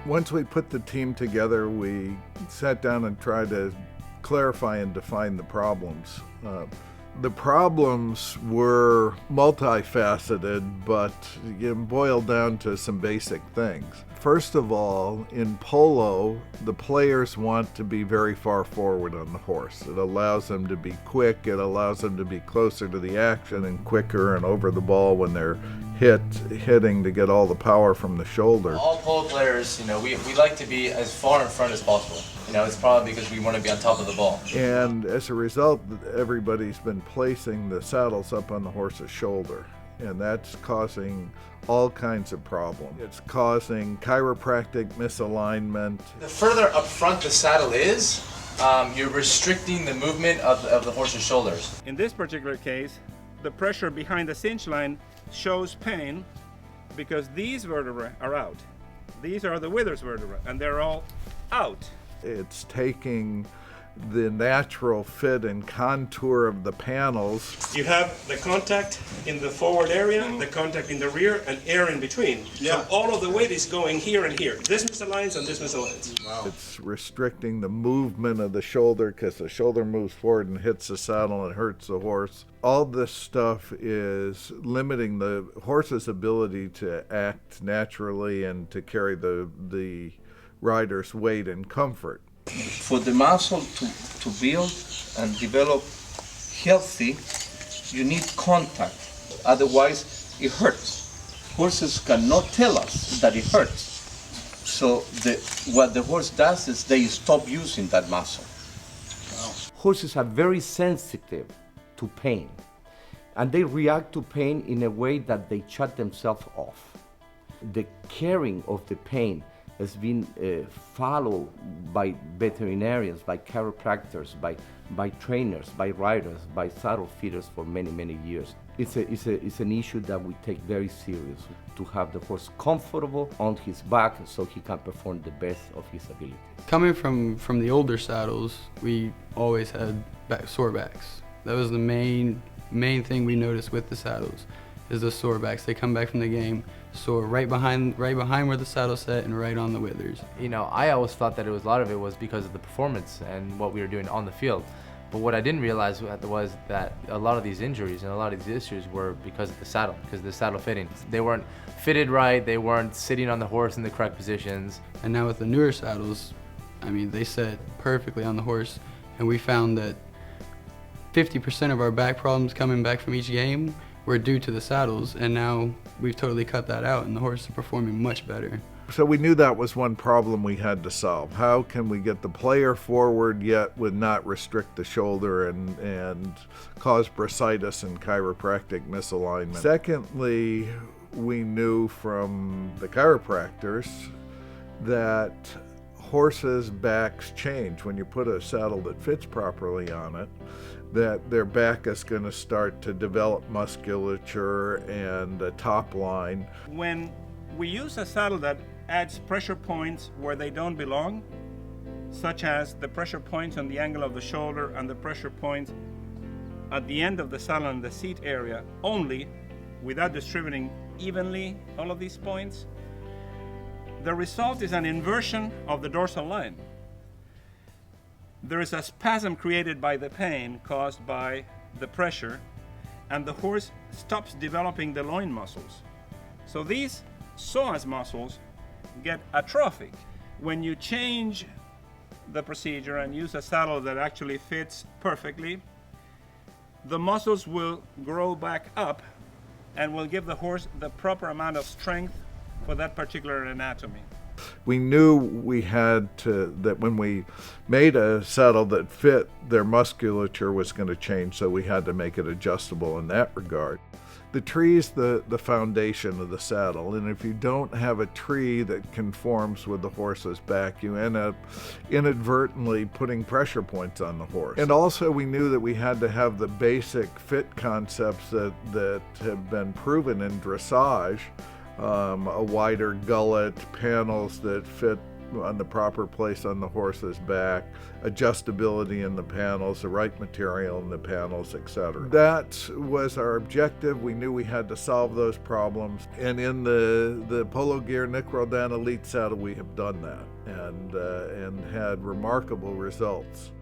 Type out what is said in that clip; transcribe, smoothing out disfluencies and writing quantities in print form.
Once we put the team together, we sat down and tried to clarify and define the problems. The problems were multifaceted, but boiled down to some basic things. First of all, in polo, the players want to be very far forward on the horse. It allows them to be quick, it allows them to be closer to the action and quicker and over the ball when they're hitting to get all the power from the shoulder. All polo players, we like to be as far in front as possible. It's probably because we want to be on top of the ball. And as a result, everybody's been placing the saddles up on the horse's shoulder, and that's causing all kinds of problems. It's causing chiropractic misalignment. The further up front the saddle is, you're restricting the movement of the horse's shoulders. In this particular case, the pressure behind the cinch line shows pain because these vertebrae are out. These are the withers vertebrae, and they're all out. It's taking the natural fit and contour of the panels. You have the contact in the forward area, the contact in the rear, and air in between. Yeah. So all of the weight is going here and here. This misaligns and this misaligns. Wow. It's restricting the movement of the shoulder because the shoulder moves forward and hits the saddle and hurts the horse. All this stuff is limiting the horse's ability to act naturally and to carry the rider's weight and comfort. For the muscle to build and develop healthy, you need contact. Otherwise, it hurts. Horses cannot tell us that it hurts. So what the horse does is they stop using that muscle. Wow. Horses are very sensitive to pain, and they react to pain in a way that they shut themselves off. The caring of the pain has been followed by veterinarians, by chiropractors, by trainers, by riders, by saddle feeders for many, many years. It's an issue that we take very seriously, to have the horse comfortable on his back so he can perform the best of his abilities. Coming from the older saddles, we always had sore backs. That was the main thing we noticed with the saddles, is the sore backs. They come back from the game sore right behind where the saddle set and right on the withers. I always thought that a lot of it was because of the performance and what we were doing on the field. But what I didn't realize was that a lot of these injuries and a lot of these issues were because of the saddle, because of the saddle fitting. They weren't fitted right, they weren't sitting on the horse in the correct positions. And now with the newer saddles, they set perfectly on the horse, and we found that 50% of our back problems coming back from each game were due to the saddles, and now we've totally cut that out and the horse is performing much better. So we knew that was one problem we had to solve. How can we get the player forward yet would not restrict the shoulder and cause bursitis and chiropractic misalignment? Secondly, we knew from the chiropractors that horses' backs change. When you put a saddle that fits properly on it, that their back is going to start to develop musculature and a top line. When we use a saddle that adds pressure points where they don't belong, such as the pressure points on the angle of the shoulder and the pressure points at the end of the saddle and the seat area only, without distributing evenly all of these points, the result is an inversion of the dorsal line. There is a spasm created by the pain caused by the pressure, and the horse stops developing the loin muscles. So these psoas muscles get atrophic. When you change the procedure and use a saddle that actually fits perfectly, the muscles will grow back up and will give the horse the proper amount of strength for that particular anatomy. We knew we had to, that when we made a saddle that fit, their musculature was going to change, so we had to make it adjustable in that regard. The tree is the foundation of the saddle, and if you don't have a tree that conforms with the horse's back, you end up inadvertently putting pressure points on the horse. And also we knew that we had to have the basic fit concepts that have been proven in dressage, a wider gullet, panels that fit on the proper place on the horse's back, adjustability in the panels, the right material in the panels, etc. That was our objective. We knew we had to solve those problems, and in the Polo Gear Nick Roldan Elite saddle we have done that and had remarkable results.